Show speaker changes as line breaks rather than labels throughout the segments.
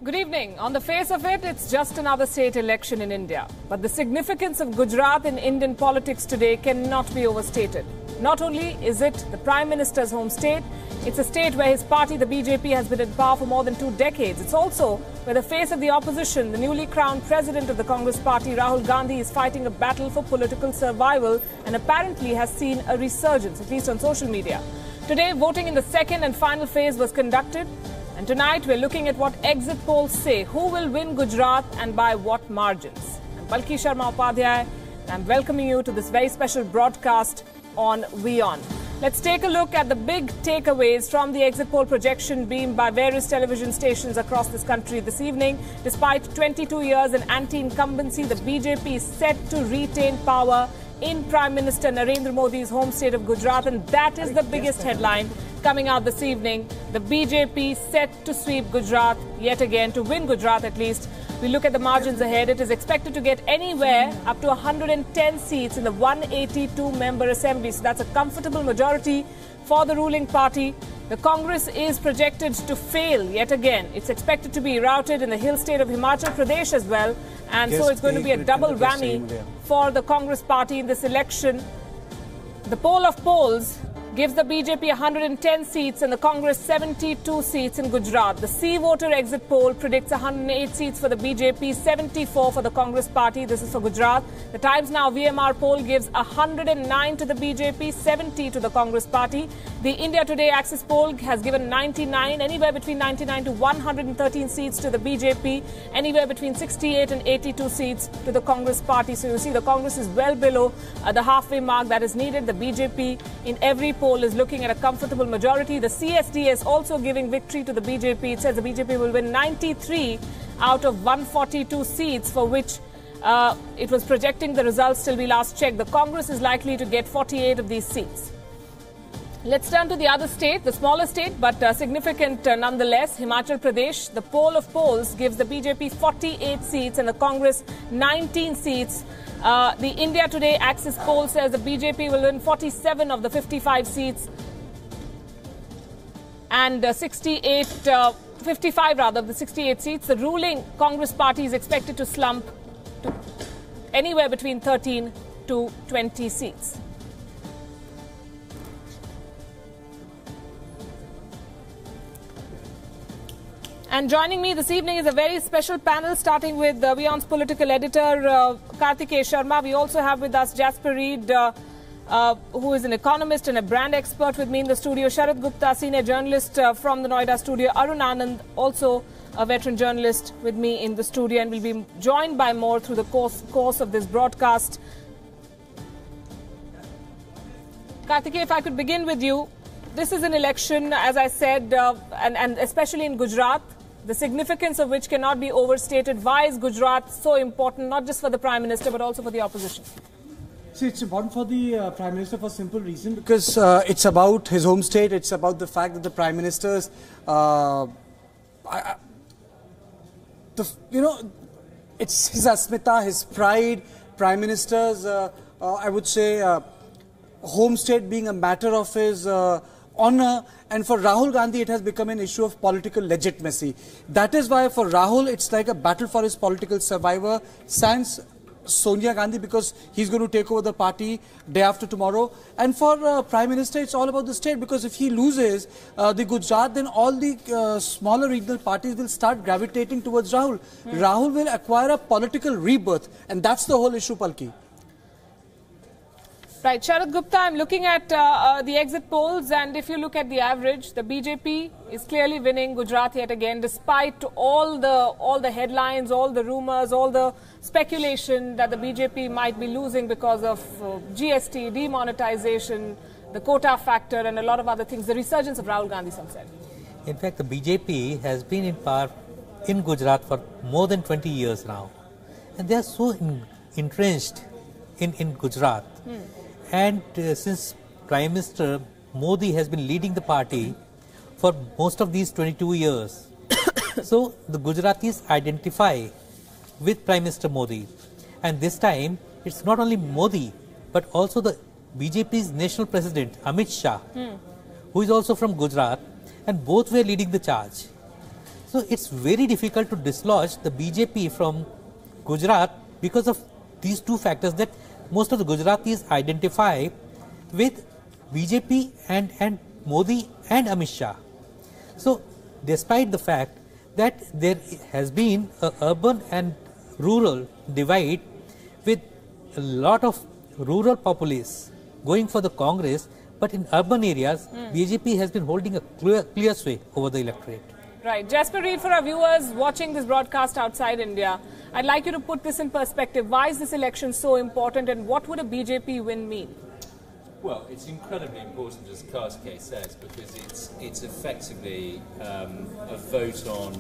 Good evening. On the face of it, it's just another state election in India. But the significance of Gujarat in Indian politics today cannot be overstated. Not only is it the Prime Minister's home state, it's a state where his party, the BJP, has been in power for more than 2 decades. It's also where the face of the opposition, the newly crowned president of the Congress party, Rahul Gandhi, is fighting a battle for political survival and apparently has seen a resurgence, at least on social media. Today, voting in the second and final phase was conducted. And tonight, we're looking at what exit polls say. Who will win Gujarat and by what margins? I'm Balki Sharma Upadhyay, and I'm welcoming you to this very special broadcast on WION. Let's take a look at the big takeaways from the exit poll projection beamed by various television stations across this country this evening. Despite 22 years in anti-incumbency, the BJP is set to retain power in Prime Minister Narendra Modi's home state of Gujarat, and that is the biggest headline coming out this evening. The BJP set to sweep Gujarat yet again, to win Gujarat at least. We look at the margins ahead. It is expected to get anywhere up to 110 seats in the 182-member assembly. So that's a comfortable majority for the ruling party. The Congress is projected to fail yet again. It's expected to be routed in the hill state of Himachal Pradesh as well. And so it's going to be a double whammy for the Congress party in this election. The poll of polls gives the BJP 110 seats and the Congress 72 seats in Gujarat. The C voter exit poll predicts 108 seats for the BJP, 74 for the Congress party. This is for Gujarat. The Times Now VMR poll gives 109 to the BJP, 70 to the Congress party. The India Today Axis poll has given 99, anywhere between 99 to 113 seats to the BJP, anywhere between 68 and 82 seats to the Congress party. So you see the Congress is well below the halfway mark that is needed. The BJP in every poll is looking at a comfortable majority. The CSD is also giving victory to the BJP. It says the BJP will win 93 out of 142 seats, for which it was projecting the results till we last checked. The Congress is likely to get 48 of these seats. Let's turn to the other state, the smaller state, but significant nonetheless, Himachal Pradesh. The poll of polls gives the BJP 48 seats and the Congress 19 seats. The India Today Axis poll says the BJP will win 47 of the 55 seats and 55 rather of the 68 seats. The ruling Congress party is expected to slump to anywhere between 13 to 20 seats. And joining me this evening is a very special panel, starting with WION's political editor, Karthikeya Sharma. We also have with us Jasper Reed, who is an economist and a brand expert, with me in the studio. Sharad Gupta, senior journalist from the Noida studio. Arun Anand, also a veteran journalist, with me in the studio. And we'll be joined by more through the course of this broadcast. Karthikeya, if I could begin with you. This is an election, as I said, and especially in Gujarat, the significance of which cannot be overstated. Why is Gujarat so important, not just for the Prime Minister, but also for the opposition?
See, it's important for the Prime Minister for a simple reason, because it's about his home state. It's about the fact that the Prime Minister's, it's his asmita, his pride, Prime Minister's, I would say, home state being a matter of his honor, and for Rahul Gandhi it has become an issue of political legitimacy. That is why for Rahul it's like a battle for his political survivor, sans Sonia Gandhi, because he's going to take over the party day after tomorrow. And for Prime Minister, it's all about the state, because if he loses the Gujarat, then all the smaller regional parties will start gravitating towards Rahul. Rahul will acquire a political rebirth, and that's the whole issue, Palki.
Right, Sharad Gupta, I'm looking at the exit polls, and if you look at the average, the BJP is clearly winning Gujarat yet again, despite all the headlines, all the rumours, all the speculation that the BJP might be losing because of GST, demonetization, the quota factor, and a lot of other things. The resurgence of Rahul Gandhi, some said.
In fact, the BJP has been in power in Gujarat for more than 20 years now, and they are so entrenched in Gujarat. And since Prime Minister Modi has been leading the party for most of these 22 years, so the Gujaratis identify with Prime Minister Modi. And this time, it's not only Modi, but also the BJP's national president, Amit Shah, who is also from Gujarat, and both were leading the charge. So it's very difficult to dislodge the BJP from Gujarat because of these two factors that most of the Gujaratis identify with BJP and Modi and Amit Shah. So despite the fact that there has been an urban and rural divide with a lot of rural populace going for the Congress, but in urban areas, BJP has been holding a clear sway over the electorate.
Right. Jasper Reed, for our viewers watching this broadcast outside India, I'd like you to put this in perspective. Why is this election so important and what would a BJP win mean?
Well, it's incredibly important, as Karthikeya says, because it's effectively a vote on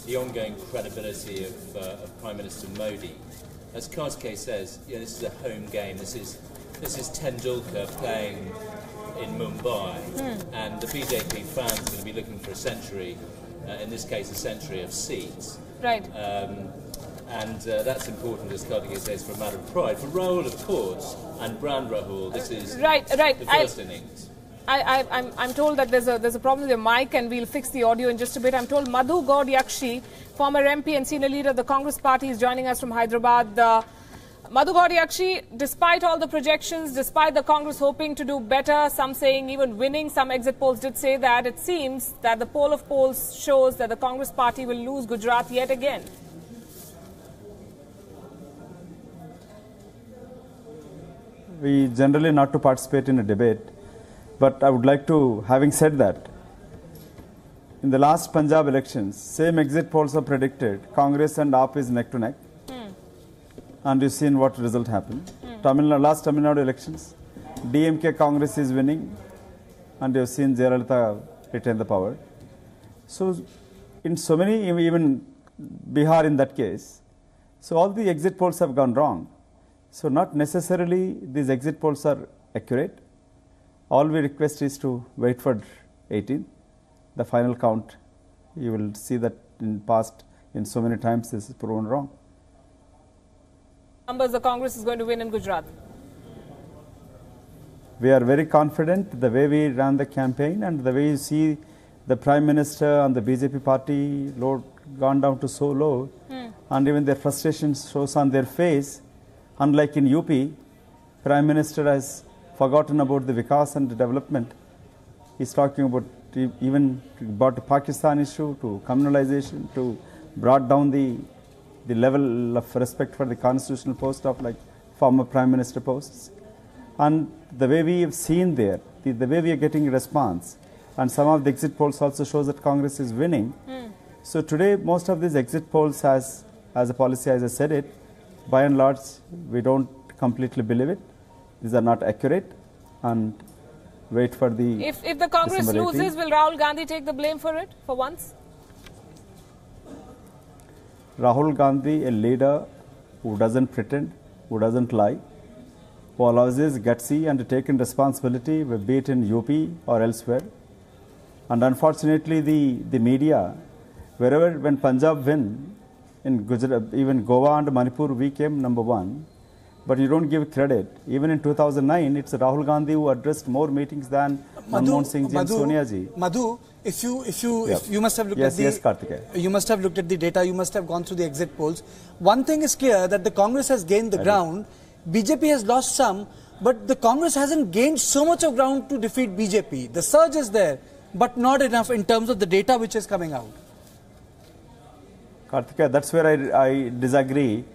the ongoing credibility of Prime Minister Modi. As Karthikeya says, this is a home game. This is Tendulkar playing in Mumbai, and the BJP fans are going to be looking for a century, in this case a century of seats.
Right.
And that's important, as Karthikeya says, for a matter of pride. For Rahul, of course, and Brand Rahul, this is the first innings.
I'm told that there's a problem with your mic, and we'll fix the audio in just a bit. I'm told Madhu Gaud Yakshi, former MP and senior leader of the Congress party, is joining us from Hyderabad. Madhu Gaud Yakshi, despite all the projections, despite the Congress hoping to do better, some saying even winning, some exit polls did say that, it seems that the poll of polls shows that the Congress party will lose Gujarat yet again.
We generally not to participate in a debate, but I would like to, having said that, in the last Punjab elections, same exit polls have predicted Congress and AAP is neck to neck. And you've seen what result happened. Last Tamil Nadu elections, DMK Congress is winning, and you've seen Jayalalitha retain the power. So, in so many, even Bihar in that case, so all the exit polls have gone wrong. So, not necessarily these exit polls are accurate. All we request is to wait for 18, the final count. You will see that in past, in so many times, this is proven wrong.
Numbers the Congress is going to win in Gujarat?
We are very confident the way we ran the campaign and the way you see the Prime Minister and the BJP party gone down to so low, and even their frustration shows on their face. Unlike in UP, Prime Minister has forgotten about the Vikas and the development. He's talking about even about the Pakistan issue, to communalization, to brought down the level of respect for the constitutional post of like former Prime Minister posts. And the way we have seen there, the way we are getting response, and some of the exit polls also shows that Congress is winning. So today, most of these exit polls as a policy, as I said it, by and large, we don't completely believe it. These are not accurate, and wait for the
If the Congress loses, will Rahul Gandhi take the blame for it, for once?
Rahul Gandhi, a leader who doesn't pretend, who doesn't lie, who always is gutsy and taken responsibility, be it in UP or elsewhere. And unfortunately, the media, wherever, when Punjab win, in Gujarat, even Goa and Manipur, we came number 1. But you don't give credit. Even in 2009, it's Rahul Gandhi who addressed more meetings than Manmohan Singh ji and Sonia ji.
Madhu, if you must have looked at the you must have looked at the data, you must have gone through the exit polls. One thing is clear, that the Congress has gained the ground, BJP has lost some, but the Congress hasn't gained so much of ground to defeat BJP. The surge is there, but not enough in terms of the data which is coming out.
Karthikeya, that's where I disagree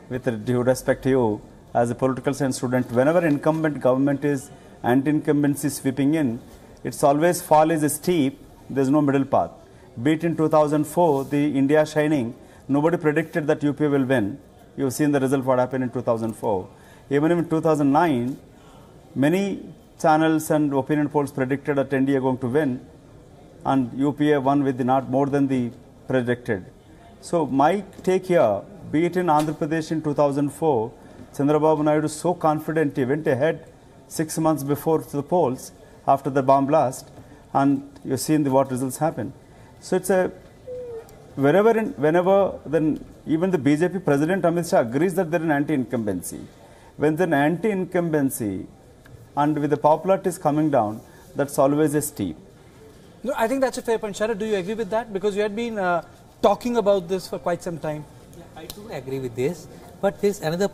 with due respect to you as a political science student. Whenever incumbent government is anti-incumbency sweeping in, it's always fall is steep, there's no middle path. Be it in 2004, the India Shining, nobody predicted that UP will win. You've seen the result what happened in 2004. Even in 2009, many channels and opinion polls predicted that NDA going to win, and UPA won with not more than the predicted. So my take here, be it in Andhra Pradesh in 2004, Chandrababu Naidu is so confident, he went ahead 6 months before the polls after the bomb blast, and you've seen what results happen. So it's a whenever then even the BJP President Amit Shah agrees that there is an anti-incumbency. When the anti-incumbency and with the popularity is coming down, that's always a steep.
No, I think that's a fair point. Sharad, do you agree with that? Because you had been talking about this for quite some time.
I do agree with this, but there is another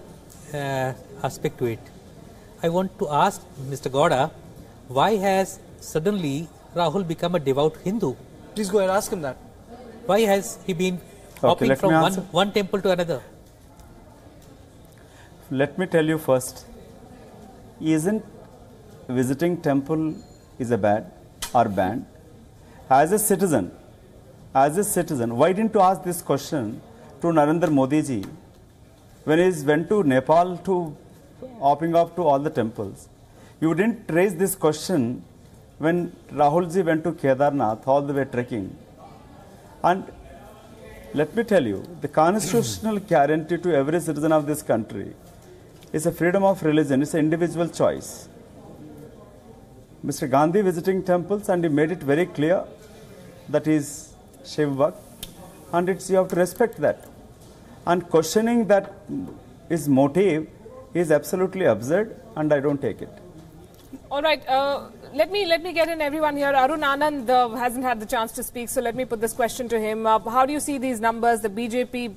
aspect to it. I want to ask Mr. Gowda, why has suddenly Rahul become a devout Hindu?
Please go ahead, ask him that.
Why has he been hopping from one temple to another?
Let me tell you first, isn't visiting temple is a bad or banned? As a citizen, why didn't you ask this question to Narendra Modi ji when he went to Nepal to hopping up to all the temples? You didn't raise this question when Rahul ji went to Kedarnath all the way trekking. And let me tell you, the constitutional guarantee to every citizen of this country is a freedom of religion, it's an individual choice. Mr. Gandhi visiting temples, and he made it very clear that is Shiv Bhakt, and you have to respect that. And questioning that his motive is absolutely absurd, and I don't take it.
All right, let me get in everyone here. Arun Anand hasn't had the chance to speak, so let me put this question to him. How do you see these numbers? The BJP,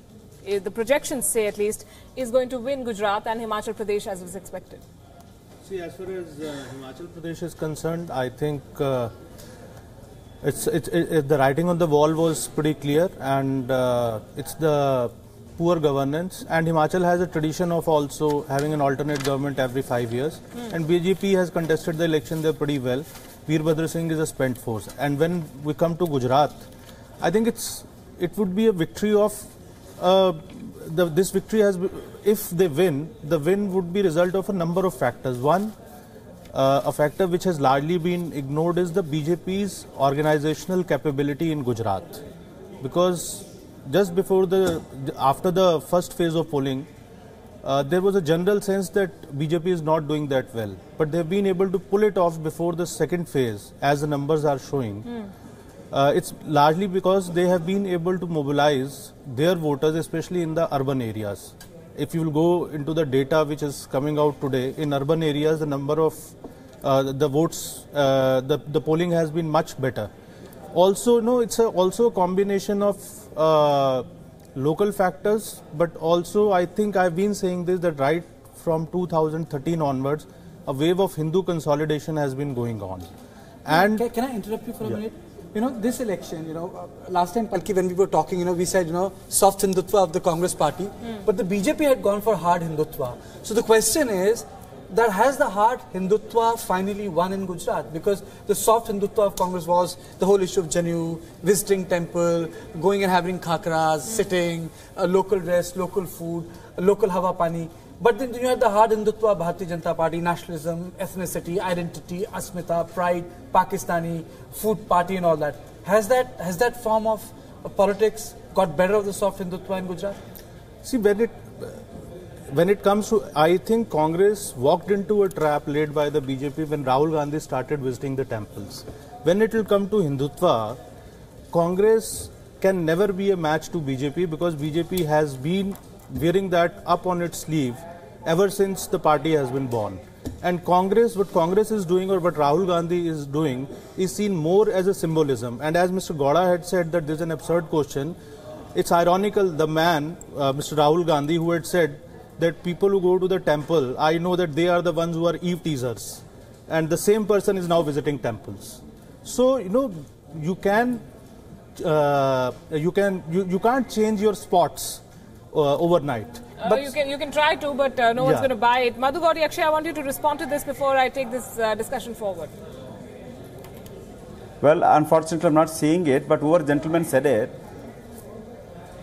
the projections say at least, is going to win Gujarat and Himachal Pradesh as was expected.
See, as far as Himachal Pradesh is concerned, I think the writing on the wall was pretty clear, and it's the poor governance. And Himachal has a tradition of also having an alternate government every 5 years. And BJP has contested the election there pretty well. Veerbhadra Singh is a spent force. And when we come to Gujarat, I think it would be a victory of this victory has, if they win, the win would be result of a number of factors. One, a factor which has largely been ignored is the BJP's organizational capability in Gujarat, because just after the first phase of polling, there was a general sense that BJP is not doing that well, but they've been able to pull it off before the second phase, as the numbers are showing. It's largely because they have been able to mobilize their voters, especially in the urban areas. If you will go into the data which is coming out today, in urban areas, the number of the votes, the polling has been much better. Also, no, it's also a combination of local factors, but also I think I've been saying this, that right from 2013 onwards, a wave of Hindu consolidation has been going on. And
can I interrupt you for a minute? You know, this election, last time, Palki, when we were talking, we said, soft Hindutva of the Congress party, but the BJP had gone for hard Hindutva. So the question is, that has the hard Hindutva finally won in Gujarat? Because the soft Hindutva of Congress was the whole issue of Janu, visiting temple, going and having khakras, sitting, a local dress, local food, a local hawa pani. But then you had the hard Hindutva, Bharatiya Janata Party, nationalism, ethnicity, identity, asmita, pride, Pakistani, food party and all that. Has that form of politics got better of the soft Hindutva in Gujarat?
See, when it comes to, I think Congress walked into a trap laid by the BJP when Rahul Gandhi started visiting the temples. When it will come to Hindutva, Congress can never be a match to BJP, because BJP has been wearing that up on its sleeve ever since the party has been born. And what Congress is doing, or what Rahul Gandhi is doing, is seen more as a symbolism. And as Mr. Gowda had said, that there's an absurd question. It's ironical, the man, Mr. Rahul Gandhi, who had said that people who go to the temple, I know that they are the ones who are Eve teasers. And the same person is now visiting temples. So, you can't change your spots overnight.
But you can try to, but no one's going to buy it. Madhu Gauri, Akshay, I want you to respond to this before I take this discussion forward.
Well, unfortunately, I'm not seeing it, but whoever gentleman said it,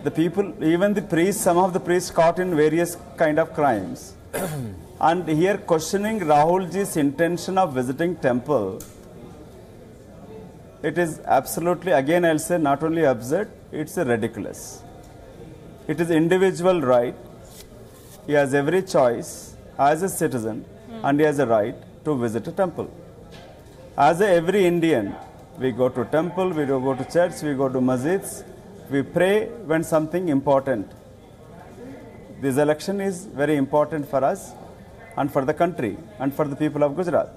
the people, even the priests, some of the priests caught in various kind of crimes. And here questioning Rahulji's intention of visiting temple, it is absolutely, again I'll say, not only absurd, it's ridiculous. It is individual right. He has every choice as a citizen, and he has a right to visit a temple. As every Indian, we go to temple, we go to church, we go to masjids, we pray when something important. This election is very important for us and for the country and for the people of Gujarat.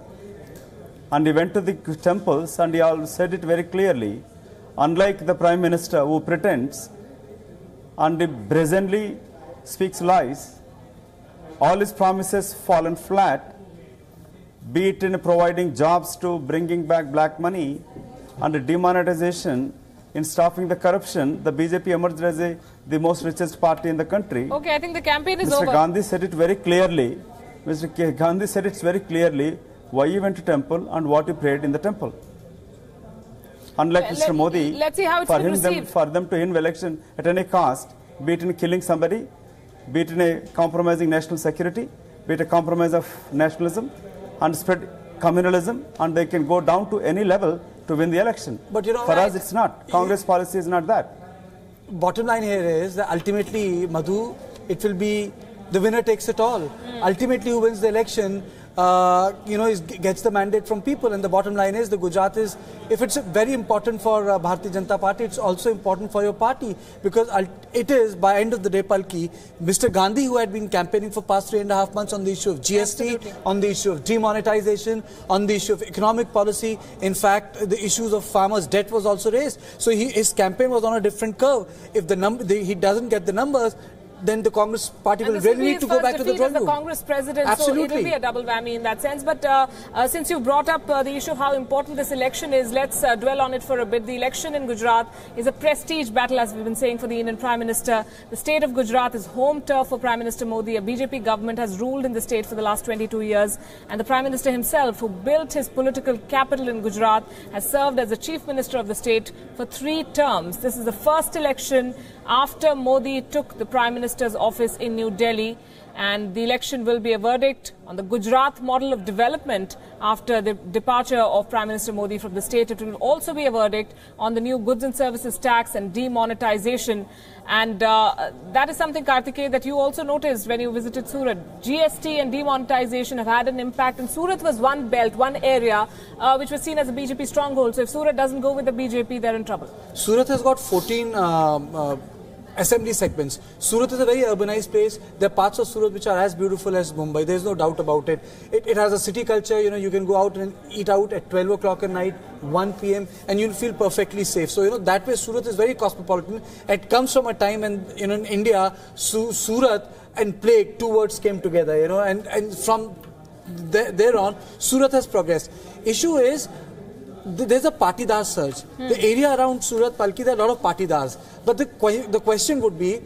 And he went to the temples and he all said it very clearly. Unlike the Prime Minister who pretends and he brazenly speaks lies. All his promises fallen flat, be it in providing jobs to bringing back black money and demonetization, in stopping the corruption. The BJP emerged as the most richest party in the country.
Okay, I think the campaign is
Mr.
over.
Gandhi said it very clearly. Mr. Gandhi said it very clearly why he went to temple and what he prayed in the temple. Unlike Mr. Modi,
let's see how it's been received.
For them to win election at any cost, be it in killing somebody, be it in a compromising national security, be it a compromise of nationalism, and spread communalism, and they can go down to any level to win the election.
But you know,
for us, it's not. Congress policy is not that.
Bottom line here is that ultimately, Madhu, it will be the winner takes it all. Ultimately, who wins the election, gets the mandate from people. And the bottom line is the Gujarat is, if it's very important for Bharatiya Janata Party, it's also important for your party, because it is, by end of the day, Palki, Mr. Gandhi, who had been campaigning for past 3.5 months on the issue of GST,
Absolutely.
on the issue of demonetization, on the issue of economic policy. In fact, the issues of farmers' debt was also raised. So his campaign was on a different curve. If he doesn't get the numbers, then the Congress party will really need to go back to the drawing room.
The Congress president,
Absolutely.
so it will be a double whammy in that sense. But since you brought up the issue of how important this election is, let's dwell on it for a bit. The election in Gujarat is a prestige battle, as we've been saying, for the Indian Prime Minister. The state of Gujarat is home turf for Prime Minister Modi. A BJP government has ruled in the state for the last 22 years. And the Prime Minister himself, who built his political capital in Gujarat, has served as the Chief Minister of the state for 3 terms. This is the first election after Modi took the Prime Minister's office in New Delhi, and the election will be a verdict on the Gujarat model of development after the departure of Prime Minister Modi from the state. It will also be a verdict on the new goods and services tax and demonetization. And that is something, Karthikeya, that you also noticed when you visited Surat. GST and demonetization have had an impact. And Surat was one belt, one area, which was seen as a BJP stronghold. So if Surat doesn't go with the BJP, they're in trouble.
Surat has got 14 assembly segments. Surat is a very urbanized place. There are parts of Surat which are as beautiful as Mumbai. There's no doubt about it. It has a city culture. You can go out and eat out at 12 o'clock at night, 1 p.m. and you'll feel perfectly safe. So, that way Surat is very cosmopolitan. It comes from a time when, in India, Surat and plague, 2 words came together, and from there on, Surat has progressed. Issue is, there's a patidar surge. The area around Surat, Palki, there are a lot of patidars. But the question would be,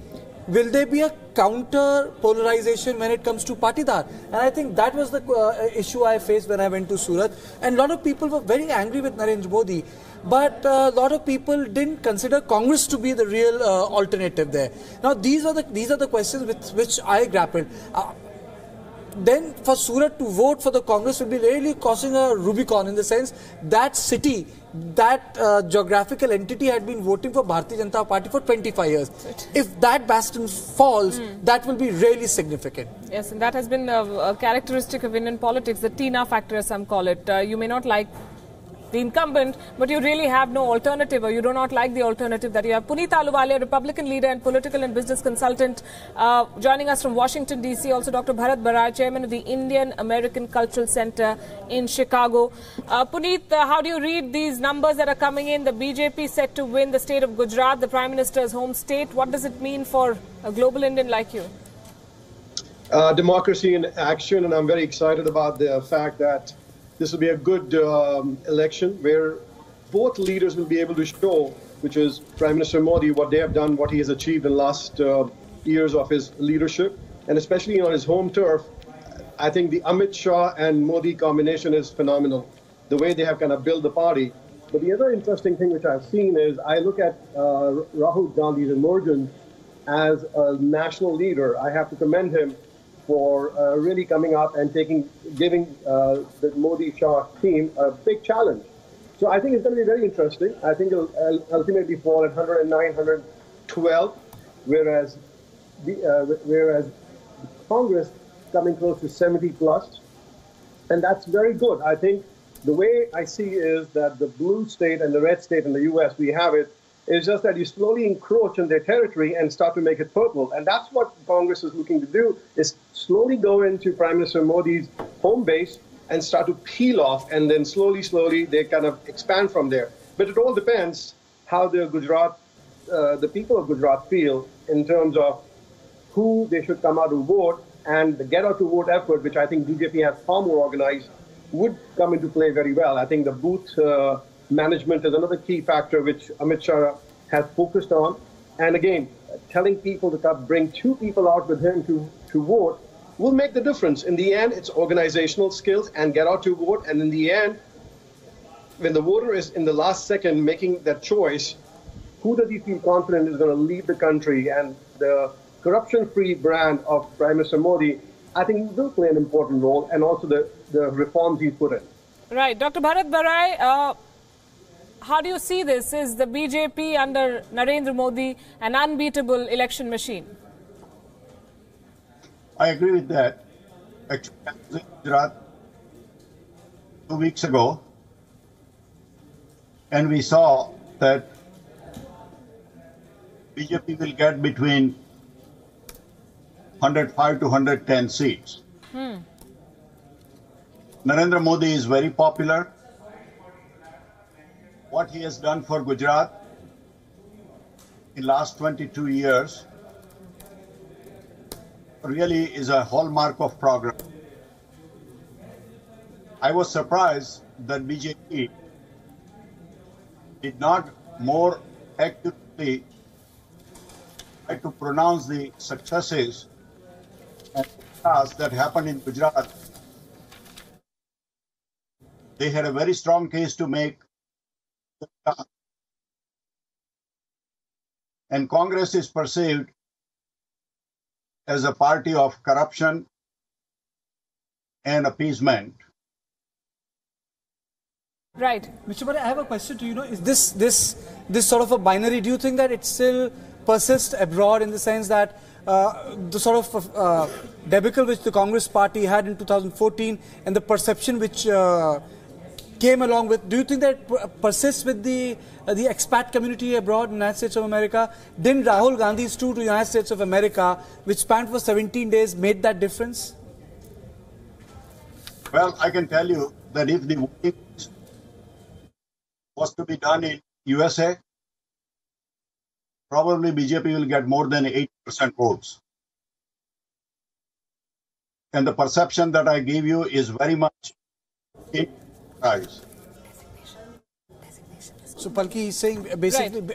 will there be a counter polarization when it comes to patidar? And I think that was the issue I faced when I went to Surat. And a lot of people were very angry with Narendra Modi. But a lot of people didn't consider Congress to be the real alternative there. Now, these are the questions with which I grappled. Then for Surat to vote for the Congress will be really crossing a Rubicon, in the sense that city, that geographical entity had been voting for Bharatiya Janata Party for 25 years. If that bastion falls, that will be really significant.
Yes, and that has been a characteristic of Indian politics, the Tina factor, as some call it. You may not like the incumbent, but you really have no alternative, or you do not like the alternative that you have. Puneet Ahluwalia, Republican leader and political and business consultant, joining us from Washington, D.C. Also, Dr. Bharat Barai, chairman of the Indian American Cultural Center in Chicago. Puneet, how do you read these numbers that are coming in? The BJP set to win the state of Gujarat, the Prime Minister's home state. What does it mean for a global Indian like you?
Democracy in action, and I'm very excited about the fact that this will be a good election where both leaders will be able to show, which is Prime Minister Modi, what they have done, what he has achieved in the last years of his leadership, and especially on his home turf. I think the Amit Shah and Modi combination is phenomenal, the way they have kind of built the party. But the other interesting thing which I've seen is I look at Rahul Gandhi's emergence as a national leader. I have to commend him for really coming up and giving the Modi-Shah team a big challenge. So I think it's going to be very interesting. I think it'll ultimately fall at 109, 112, whereas Congress coming close to 70 plus, and that's very good. I think the way I see is that the blue state and the red state in the U.S., we have it. It's just that you slowly encroach on their territory and start to make it purple. And that's what Congress is looking to do, is slowly go into Prime Minister Modi's home base and start to peel off, and then slowly, they kind of expand from there. But it all depends how the Gujarat the people of Gujarat feel in terms of who they should come out to vote, and the get out to vote effort, which I think BJP has far more organized, would come into play very well. I think the booth management is another key factor which Amit Shah has focused on. And again, telling people to bring 2 people out with him to vote will make the difference. In the end, it's organizational skills and get out to vote. And in the end, when the voter is in the last second making that choice, who does he feel confident is going to lead the country? And the corruption-free brand of Prime Minister Modi, I think, will play an important role, and also the reforms he's put in.
Right. Dr. Bharat Barai, how do you see this? Is the BJP under Narendra Modi an unbeatable election machine?
I agree with that. Actually, I was in Gujarat 2 weeks ago, and we saw that BJP will get between 105 to 110 seats. Narendra Modi is very popular. What he has done for Gujarat in last 22 years really is a hallmark of progress. I was surprised that BJP did not more actively try to pronounce the successes and tasks that happened in Gujarat. They had a very strong case to make. And Congress is perceived as a party of corruption and appeasement.
Right.
Mr. Bharat, I have a question to you. Is this sort of a binary? Do you think that it still persists abroad, in the sense that the sort of debacle which the Congress party had in 2014 and the perception which came along with, do you think that persists with the expat community abroad in the United States of America? Didn't Rahul Gandhi's tour to the United States of America, which spanned for 17 days, made that difference?
Well, I can tell you that if the voting was to be done in USA, probably BJP will get more than 80% votes. And the perception that I gave you is very much in rise.
So Palki is saying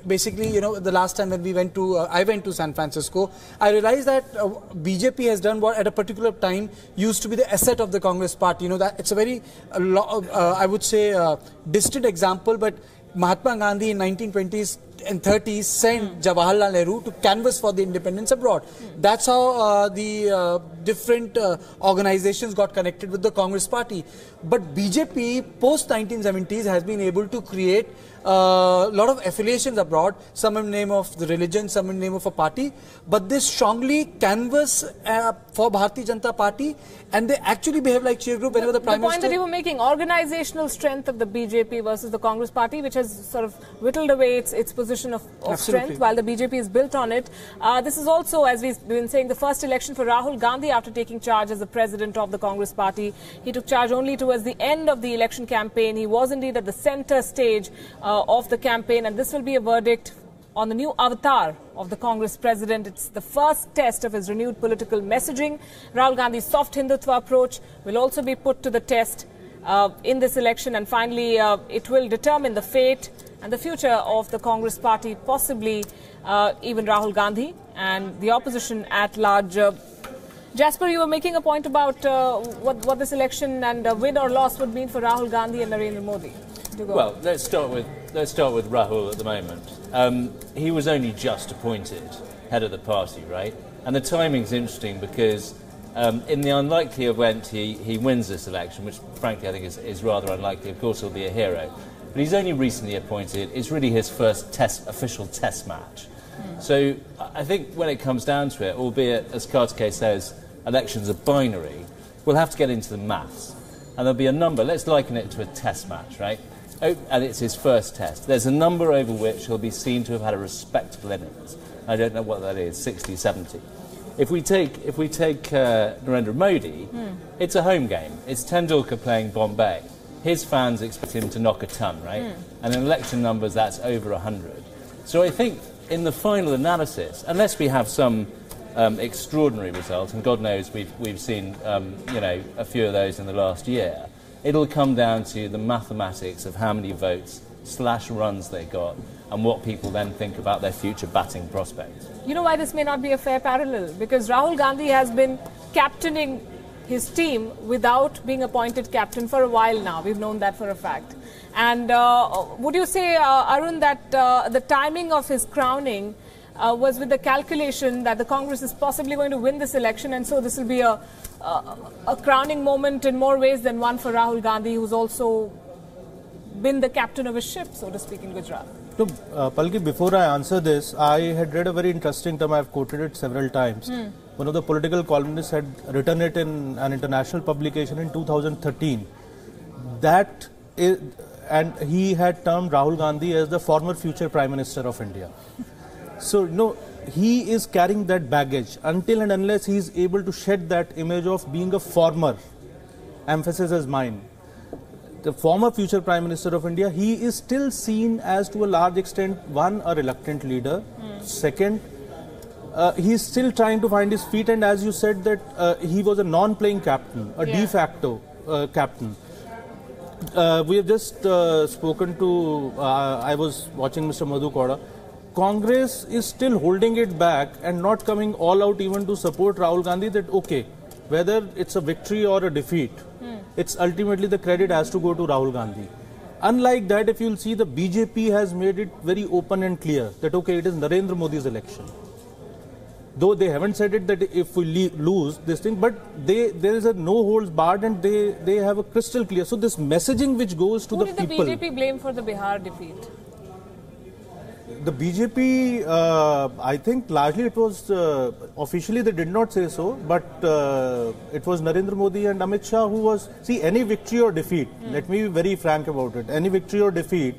basically, you know, the last time when we went to, I went to San Francisco, I realized that BJP has done what at a particular time used to be the asset of the Congress party. You know, that it's a very, I would say, distant example, but Mahatma Gandhi in 1920s and 30s sent Jawaharlal Nehru to canvass for the independence abroad. That's how the different organizations got connected with the Congress party. But BJP post 1970s has been able to create a lot of affiliations abroad, some in the name of the religion, some in the name of a party, but they strongly canvass for Bharatiya Janata Party, and they actually behave like cheer group whenever the Prime Minister...
The point that you were making, organizational strength of the BJP versus the Congress party, which has sort of whittled away its position of strength, while the BJP is built on it. This is also, as we've been saying, the first election for Rahul Gandhi after taking charge as the president of the Congress party. He took charge only towards the end of the election campaign. He was indeed at the center stage of the campaign, and this will be a verdict on the new avatar of the Congress president. It's the first test of his renewed political messaging. Rahul Gandhi's soft Hindutva approach will also be put to the test in this election, and finally it will determine the fate and the future of the Congress party, possibly even Rahul Gandhi and the opposition at large. Jasper, you were making a point about what this election and win or loss would mean for Rahul Gandhi and Narendra Modi.
Well, let's start with Rahul at the moment. He was only just appointed head of the party, right? And the timing's interesting because in the unlikely event he wins this election, which frankly I think is rather unlikely, of course he'll be a hero. But he's only recently appointed. It's really his first official test match. So I think when it comes down to it, albeit, as Kartike says, elections are binary, we'll have to get into the maths. And there'll be a number, let's liken it to a test match, right? Oh, and it's his first test. There's a number over which he'll be seen to have had a respectable innings. I don't know what that is, 60, 70. If we take Narendra Modi, it's a home game. It's Tendulkar playing Bombay. His fans expect him to knock a ton, right? And in election numbers, that's over 100. So I think in the final analysis, unless we have some extraordinary result, and God knows we've seen a few of those in the last year, it'll come down to the mathematics of how many votes / runs they got and what people then think about their future batting prospects.
You know why this may not be a fair parallel? Because Rahul Gandhi has been captaining his team without being appointed captain for a while now. We've known that for a fact. And would you say, Arun, that the timing of his crowning was with the calculation that the Congress is possibly going to win this election, and so this will be a crowning moment in more ways than one for Rahul Gandhi, who's also been the captain of a ship, so to speak, in Gujarat?
So, Palki, before I answer this, I had read a very interesting term. I've quoted it several times. One of the political columnists had written it in an international publication in 2013. And he had termed Rahul Gandhi as the former future Prime Minister of India. So, he is carrying that baggage until and unless he is able to shed that image of being a former, emphasis is mine, the former future Prime Minister of India. He is still seen as, to a large extent, one, a reluctant leader. Second, he is still trying to find his feet, and as you said that he was a non-playing captain, a de facto captain. We have just spoken to, I was watching Mr. Madhu Kauda. Congress is still holding it back and not coming all out even to support Rahul Gandhi, that okay, whether it's a victory or a defeat, it's ultimately the credit has to go to Rahul Gandhi. Unlike that, if you'll see, the BJP has made it very open and clear that okay, it is Narendra Modi's election. Though they haven't said it that if we lose this thing, but there is a no holds barred, and they have a crystal clear. So this messaging which goes to the people.
Who did the BJP blame for the Bihar defeat?
The BJP, I think largely it was, officially they did not say so, but it was Narendra Modi and Amit Shah who was, see, any victory or defeat, let me be very frank about it, any victory or defeat,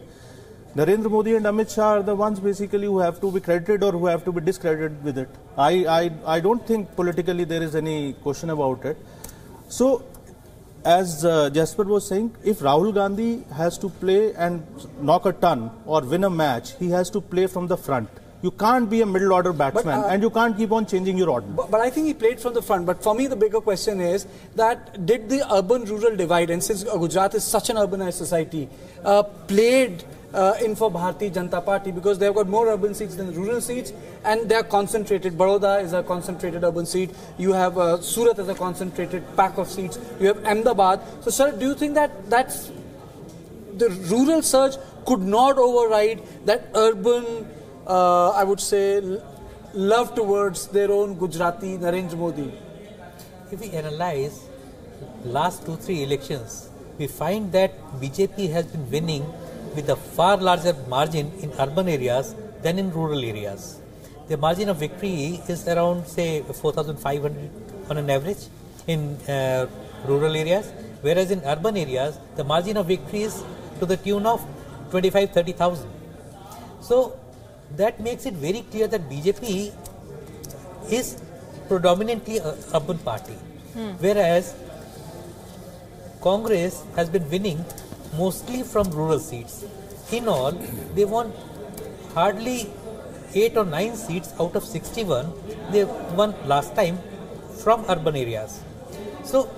Narendra Modi and Amit Shah are the ones basically who have to be credited or who have to be discredited with it. I don't think politically there is any question about it. So, as Jasper was saying, if Rahul Gandhi has to play and knock a ton or win a match, he has to play from the front. You can't be a middle order batsman, and you can't keep on changing your order.
But I think he played from the front. But for me, the bigger question is that did the urban-rural divide, and since Gujarat is such an urbanized society, played in for Bharatiya Janata Party, because they've got more urban seats than rural seats, and they're concentrated. Baroda is a concentrated urban seat. You have Surat as a concentrated pack of seats. You have Ahmedabad. So, sir, do you think that that's the rural surge could not override that urban, I would say, love towards their own Gujarati Narendra Modi?
If we analyze last 2-3 elections, we find that BJP has been winning with a far larger margin in urban areas than in rural areas. The margin of victory is around, say, 4,500 on an average in rural areas, whereas in urban areas, the margin of victory is to the tune of 25-30,000. So that makes it very clear that BJP is predominantly an urban party, whereas Congress has been winning mostly from rural seats. In all, they won hardly 8 or 9 seats out of 61. They won last time from urban areas. So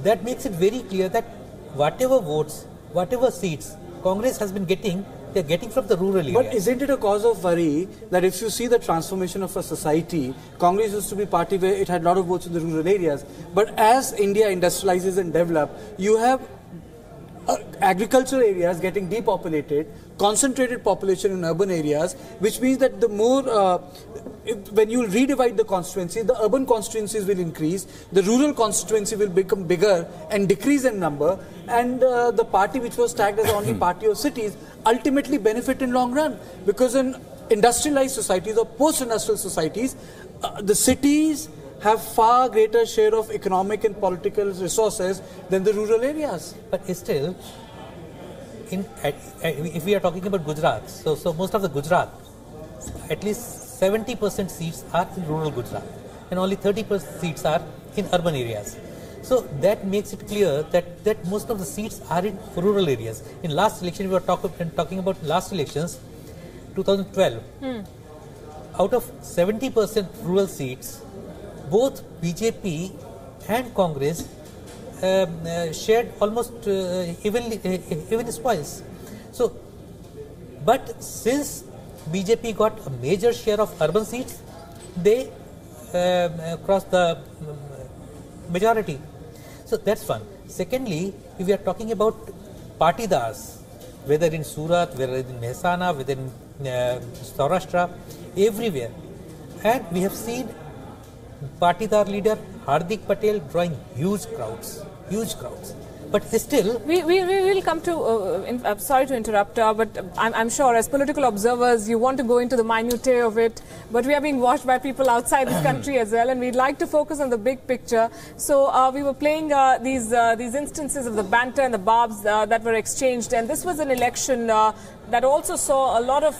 that makes it very clear that whatever votes, whatever seats Congress has been getting, they're getting from the rural areas.
But isn't it a cause of worry that if you see the transformation of a society, Congress used to be a party where it had a lot of votes in the rural areas, but as India industrializes and develops, you have agricultural areas getting depopulated, concentrated population in urban areas, which means that the more, when you redivide the constituency, the urban constituencies will increase, the rural constituency will become bigger and decrease in number, and the party which was tagged as the only party of cities ultimately benefit in long run, because in industrialized societies or post-industrial societies, the cities have far greater share of economic and political resources than the rural areas.
But still, if we are talking about Gujarat, so most of the Gujarat, at least 70% seats are in rural Gujarat, and only 30% seats are in urban areas. So that makes it clear that most of the seats are in rural areas. In last election, we were talking about last elections, 2012. out of 70% rural seats, both BJP and Congress shared almost even spoils. So, but since BJP got a major share of urban seats, they crossed the majority. So that's one. Secondly, if we are talking about partidars, whether in Surat, whether in Mehsana, whether in Saurashtra, everywhere, and we have seen partidar leader Hardik Patel drawing huge crowds. But still,
we will come to. I'm sorry to interrupt, but I'm sure as political observers, you want to go into the minutiae of it. But we are being watched by people outside this country as well, and we'd like to focus on the big picture. So we were playing these instances of the banter and the barbs that were exchanged, and this was an election that also saw a lot of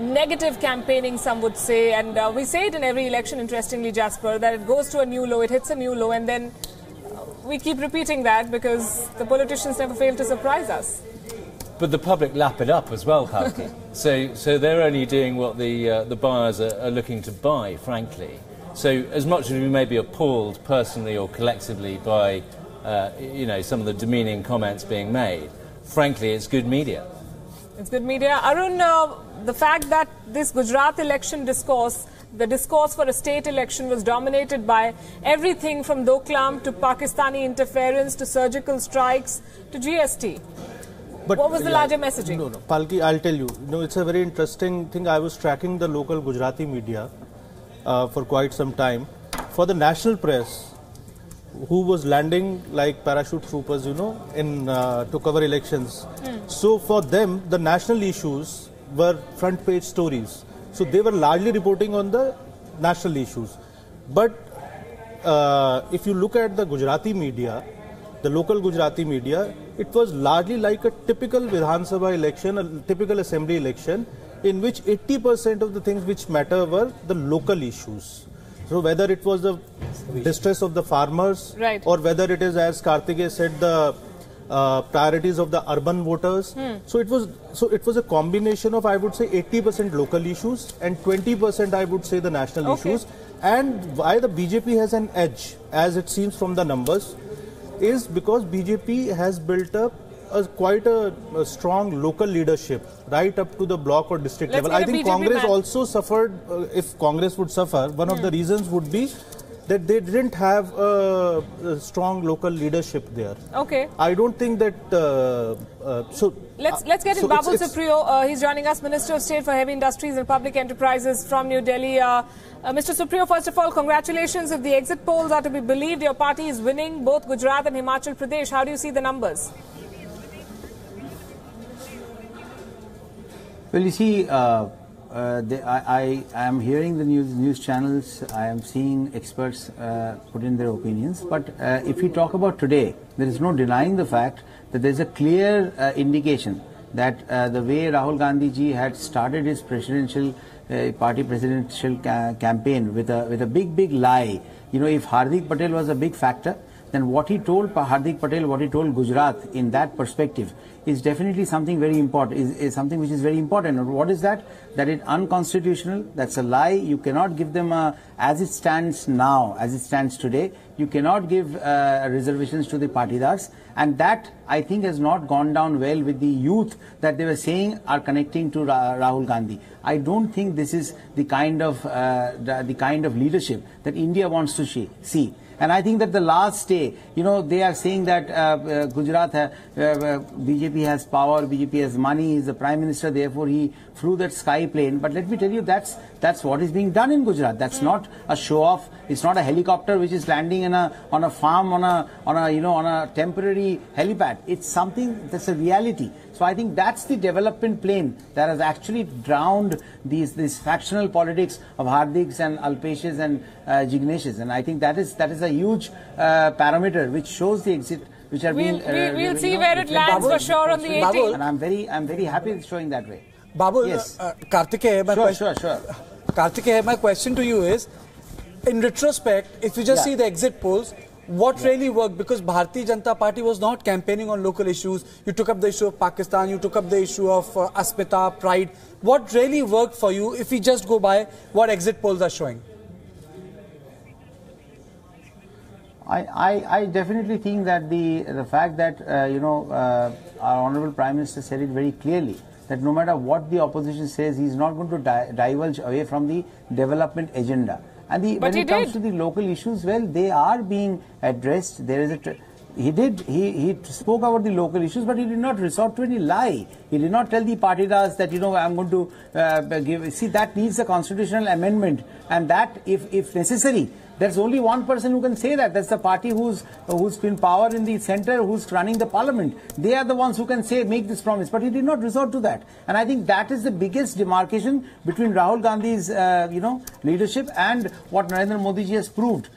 negative campaigning, some would say, and we say it in every election, interestingly, Jasper, that it goes to a new low, it hits a new low, and then we keep repeating that because the politicians never fail to surprise us.
But the public lap it up as well, Palki. So they're only doing what the buyers are looking to buy, frankly. So as much as we may be appalled personally or collectively by some of the demeaning comments being made, frankly, it's good media.
It's good media. Arun, the fact that this Gujarat election discourse, the discourse for a state election, was dominated by everything from Doklam to Pakistani interference to surgical strikes to GST. But what was the larger messaging?
No, Palki, I'll tell you. It's a very interesting thing. I was tracking the local Gujarati media for quite some time. For the national press, who was landing like parachute troopers, to cover elections. So for them, the national issues were front page stories. So they were largely reporting on the national issues. But if you look at the Gujarati media, the local Gujarati media, it was largely like a typical Vidhan Sabha election, a typical assembly election, in which 80% of the things which matter were the local issues. So whether it was the distress of the farmers,
right,
or whether it is, as Karthikeya said, the priorities of the urban voters. So it was a combination of, I would say, 80% local issues and 20%, I would say, the national issues. And why the BJP has an edge, as it seems from the numbers, is because BJP has built up quite a strong local leadership right up to the block or district level. I think Congress also suffered. If Congress would suffer, one of the reasons would be that they didn't have a strong local leadership there.
Okay.
I don't think that.
Let's get in Babul Supriyo. He's joining us, Minister of State for Heavy Industries and Public Enterprises from New Delhi. Mr. Supriyo, first of all, congratulations. If the exit polls are to be believed, your party is winning both Gujarat and Himachal Pradesh. How do you see the numbers?
Well, you see, I am hearing the news channels, I am seeing experts put in their opinions, but if we talk about today, there is no denying the fact that there is a clear indication that the way Rahul Gandhi ji had started his party presidential campaign with a big lie. If Hardik Patel was a big factor, then what he told Hardik Patel, what he told Gujarat in that perspective is definitely something very important, is something which is very important. And what is that? That it's unconstitutional, that's a lie. You cannot give them, as it stands now, as it stands today, you cannot give reservations to the partidars. And that, I think, has not gone down well with the youth that they were saying are connecting to Rahul Gandhi. I don't think this is the kind of leadership that India wants to see. And I think that the last day, they are saying that Gujarat, BJP has power, BJP has money, he's the Prime Minister, therefore he flew that sky plane. But let me tell you, that's what is being done in Gujarat. That's not a show off. It's not a helicopter which is landing on a farm on a temporary helipad. It's something that's a reality. So I think that's the development plane that has actually drowned these factional politics of Hardiks and Alpeshes and Jignesh's. And I think that is a huge parameter which shows the exit, which are being.
We'll see where it lands for sure on the 18th.
And I'm very happy it's showing that way.
Babul,
yes.
Karthikeya,
Sure.
Karthikeya, my question to you is, in retrospect, if you just see the exit polls, What really worked? Because Bharatiya Janata Party was not campaigning on local issues. You took up the issue of Pakistan, you took up the issue of Asmita, pride. What really worked for you if we just go by what exit polls are showing?
I definitely think that the fact that our Honourable Prime Minister said it very clearly, that no matter what the opposition says, he is not going to divulge away from the development agenda. And when it comes to the local issues, well, they are being addressed. There is he spoke about the local issues, but he did not resort to any lie. He did not tell the partidas that, I'm going to give. See, that needs a constitutional amendment, and that, if necessary, there's only one person who can say that. That's the party who's in power in the center, who's running the parliament. They are the ones who can make this promise. But he did not resort to that. And I think that is the biggest demarcation between Rahul Gandhi's, leadership and what Narendra Modi ji has proved.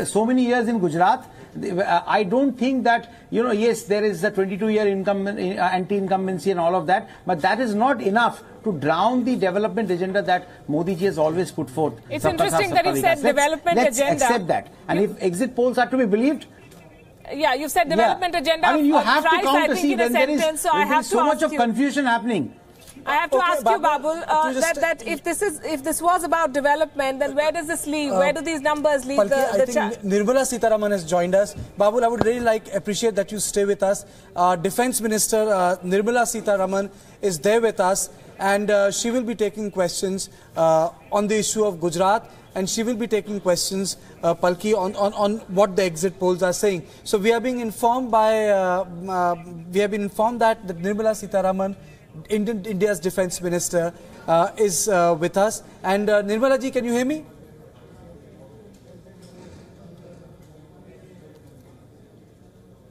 So many years in Gujarat. I don't think that, yes, there is a 22-year anti-incumbency and all of that, but that is not enough to drown the development agenda that Modi ji has always put forth.
It's interesting that you said development agenda.
Let's accept that. And if exit polls are to be believed,
yeah, you said development agenda.
I mean, you have to count to see when there is so much of confusion happening.
I have to ask you, Babul, that if this was about development, then where does this leave? Where do these numbers leave
I think Nirmala Sitharaman has joined us. Babul, I would really appreciate that you stay with us. Defence Minister Nirmala Sitharaman is there with us, and she will be taking questions on the issue of Gujarat, and she will be taking questions, Palki, on what the exit polls are saying. So we are being informed that Nirmala Sitharaman, India's Defence Minister, is with us. And Nirmala ji, can you hear me?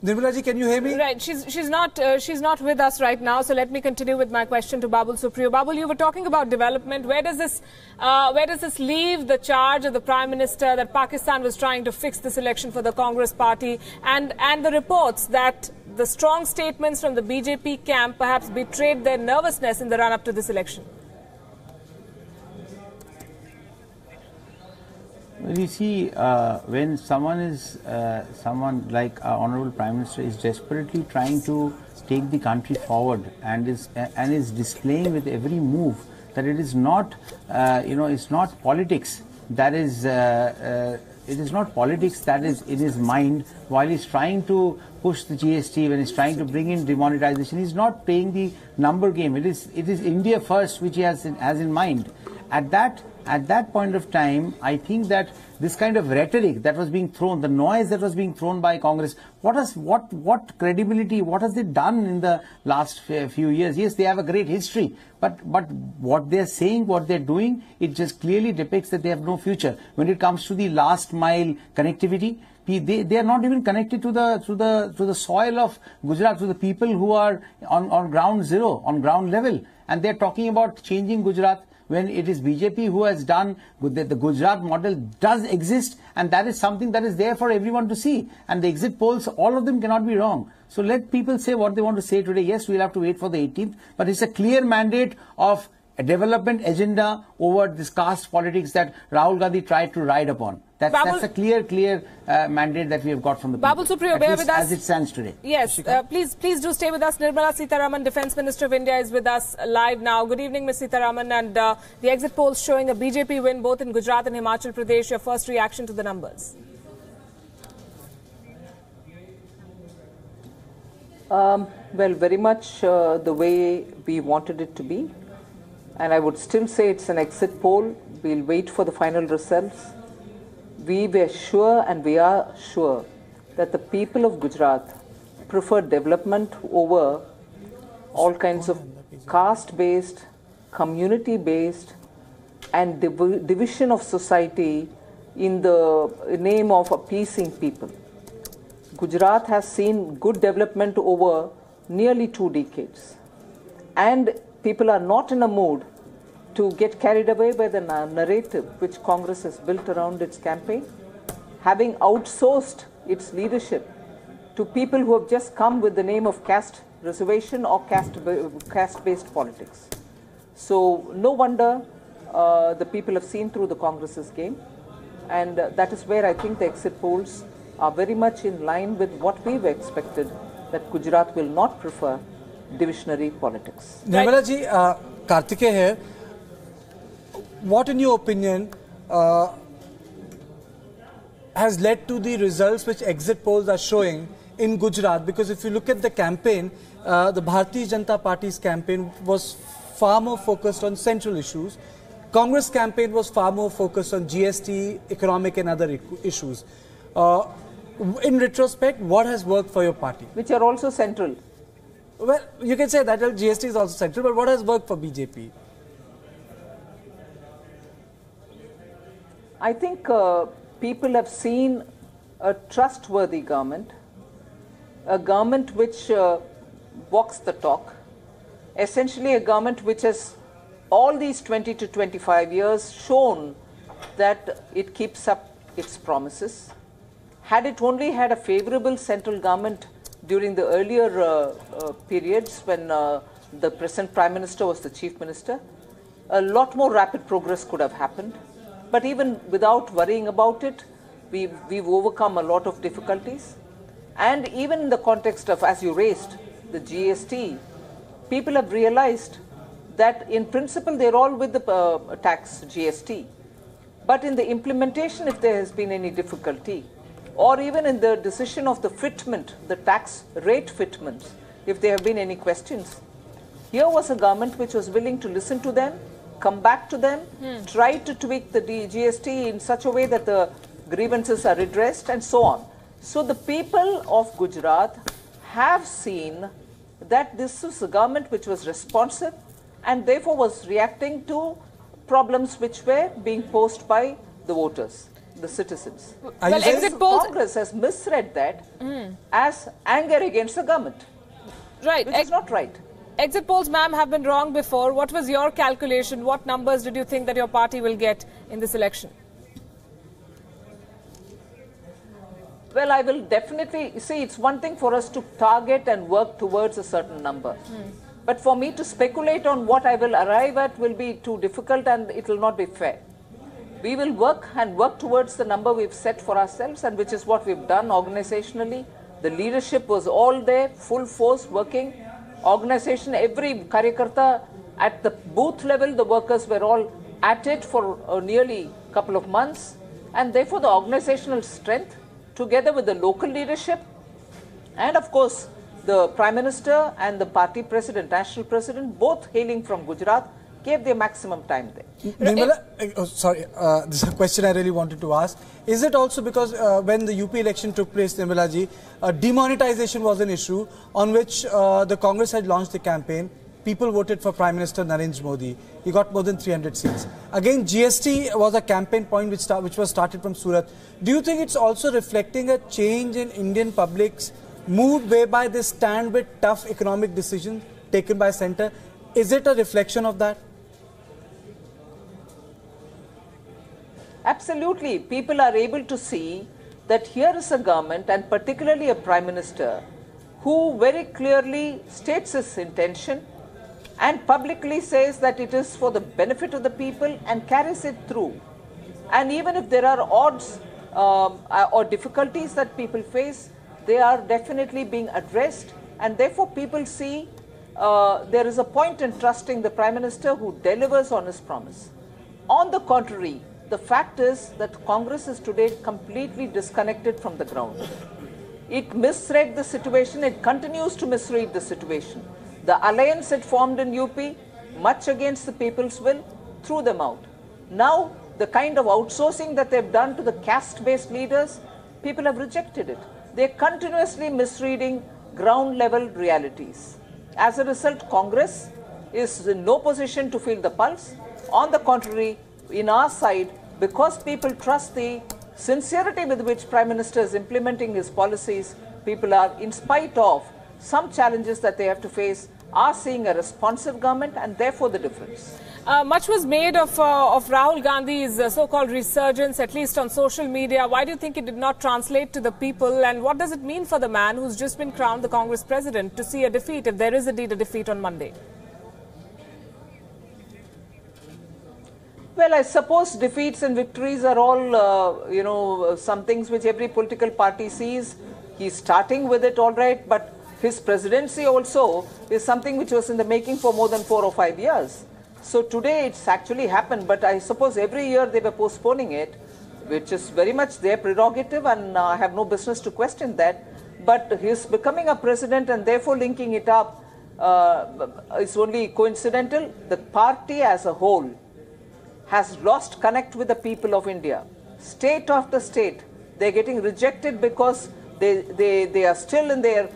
Nirmala ji, can you hear me?
Right, she's not with us right now. So let me continue with my question to Babul Supriyo. Babul, you were talking about development. Where does this leave the charge of the Prime Minister that Pakistan was trying to fix this election for the Congress Party, and the reports that the strong statements from the BJP camp perhaps betrayed their nervousness in the run-up to this election?
Well, you see, when someone like our Honourable Prime Minister is desperately trying to take the country forward and is displaying with every move that it is not, it's not politics that is. It is not politics that is in his mind while he's trying to push the GST, when he's trying to bring in demonetization. He's not playing the number game. It is India first which he has in mind. At that point of time, I think that this kind of rhetoric that was being thrown, the noise that was being thrown by Congress, what credibility, what has it done in the last few years? Yes, they have a great history, but what they're saying, what they're doing, it just clearly depicts that they have no future. When it comes to the last mile connectivity, they are not even connected to the soil of Gujarat, to the people who are on ground zero, on ground level, and they're talking about changing Gujarat, when it is BJP who has done, the Gujarat model does exist, and that is something that is there for everyone to see. And the exit polls, all of them cannot be wrong. So let people say what they want to say today. Yes, we'll have to wait for the 18th, but it's a clear mandate of a development agenda over this caste politics that Rahul Gandhi tried to ride upon. That's a clear mandate that we have got from the people.
Babul Supriyo, bear with us.
As it stands today.
Yes, please do stay with us. Nirmala Sitharaman, Defence Minister of India, is with us live now. Good evening, Ms. Sitharaman. And the exit polls showing a BJP win both in Gujarat and Himachal Pradesh. Your first reaction to the numbers?
Well, very much the way we wanted it to be. And I would still say it's an exit poll. We'll wait for the final results. We were sure, and we are sure, that the people of Gujarat prefer development over all kinds of caste-based, community-based, and division of society in the name of appeasing people. Gujarat has seen good development over nearly 2 decades. And people are not in a mood to get carried away by the narrative which Congress has built around its campaign, having outsourced its leadership to people who have just come with the name of caste reservation or caste-based politics. So no wonder the people have seen through the Congress's game, and that is where I think the exit polls are very much in line with what we've expected, that Gujarat will not prefer divisionary politics.
Nirmala ji, Kartike here. What, in your opinion, has led to the results which exit polls are showing in Gujarat? Because if you look at the campaign, the Bharatiya Janata Party's campaign was far more focused on central issues. Congress campaign was far more focused on GST, economic and other issues. In retrospect, what has worked for your party?
Which are also central.
Well, you can say that GST is also central, but what has worked for BJP?
I think people have seen a trustworthy government, a government which walks the talk, essentially a government which has all these 20 to 25 years shown that it keeps up its promises. Had it only had a favorable central government during the earlier periods when the present Prime Minister was the Chief Minister, a lot more rapid progress could have happened. But even without worrying about it, we've overcome a lot of difficulties. And even in the context of, as you raised, the GST, people have realized that in principle they're all with the tax GST. But in the implementation, if there has been any difficulty, or even in the decision of the fitment, the tax rate fitment, if there have been any questions, here was a government which was willing to listen to them, come back to them, try to tweak the GST in such a way that the grievances are redressed and so on. So the people of Gujarat have seen that this was a government which was responsive and therefore was reacting to problems which were being posed by the voters, the citizens.
Well, exit polls...
Congress has misread that as anger against the government.
Right.
Which is not right.
Exit polls, ma'am, have been wrong before. What was your calculation? What numbers did you think that your party will get in this election?
Well, I will definitely... See, it's one thing for us to target and work towards a certain number. But for me to speculate on what I will arrive at will be too difficult and it will not be fair. We will work towards the number we've set for ourselves, and which is what we've done organizationally. The leadership was all there, full force, working. Organization, every karyakarta at the booth level, the workers were all at it for nearly a couple of months. And therefore the organizational strength, together with the local leadership, and of course the Prime Minister and the party president, national president, both hailing from Gujarat, gave their maximum time there.
Nirmala, this is a question I really wanted to ask. Is it also because when the UP election took place, Nirmala ji, demonetization was an issue on which the Congress had launched the campaign. People voted for Prime Minister Narendra Modi. He got more than 300 seats. Again, GST was a campaign point which was started from Surat. Do you think it's also reflecting a change in Indian public's mood whereby they stand with tough economic decisions taken by centre? Is it a reflection of that?
Absolutely. People are able to see that here is a government, and particularly a Prime Minister, who very clearly states his intention and publicly says that it is for the benefit of the people and carries it through. And even if there are odds or difficulties that people face, they are definitely being addressed, and therefore people see there is a point in trusting the Prime Minister who delivers on his promise. On the contrary, the fact is that Congress is today completely disconnected from the ground. It misread the situation, it continues to misread the situation. The alliance it formed in UP, much against the people's will, threw them out. Now, the kind of outsourcing that they've done to the caste-based leaders, people have rejected it. They're continuously misreading ground-level realities. As a result, Congress is in no position to feel the pulse. On the contrary, in our side, because people trust the sincerity with which Prime Minister is implementing his policies, people are, in spite of some challenges that they have to face, are seeing a responsive government, and therefore the difference.
Much was made of Rahul Gandhi's so-called resurgence, at least on social media. Why do you think it did not translate to the people, and what does it mean for the man who's just been crowned the Congress president to see a defeat, if there is indeed a defeat on Monday?
Well, I suppose defeats and victories are all, some things which every political party sees. He's starting with it, all right, but his presidency also is something which was in the making for more than 4 or 5 years. So today it's actually happened, but I suppose every year they were postponing it, which is very much their prerogative, and I have no business to question that. But his becoming a president and therefore linking it up is only coincidental. The party as a whole has lost connect with the people of India. State after state, they're getting rejected because they are still in their,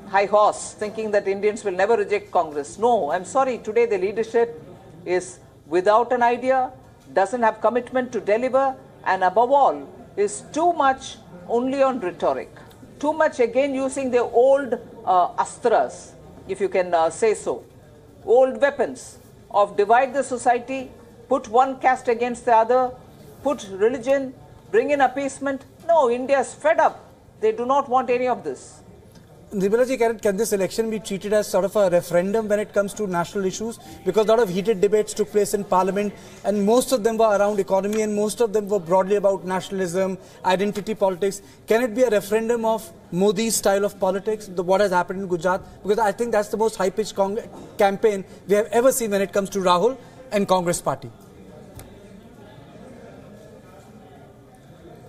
high horse, thinking that Indians will never reject Congress. No, I'm sorry, today the leadership is without an idea, doesn't have commitment to deliver, and above all, is too much only on rhetoric. Too much again using their old astras, if you can say so. Old weapons of divide the society, put one caste against the other, put religion, bring in appeasement. No, India is fed up. They do not want any of this.
Nirmala ji, can this election be treated as sort of a referendum when it comes to national issues? Because a lot of heated debates took place in Parliament, and most of them were around economy, and most of them were broadly about nationalism, identity politics. Can it be a referendum of Modi's style of politics, what has happened in Gujarat? Because I think that's the most high-pitched campaign we have ever seen when it comes to Rahul and Congress party.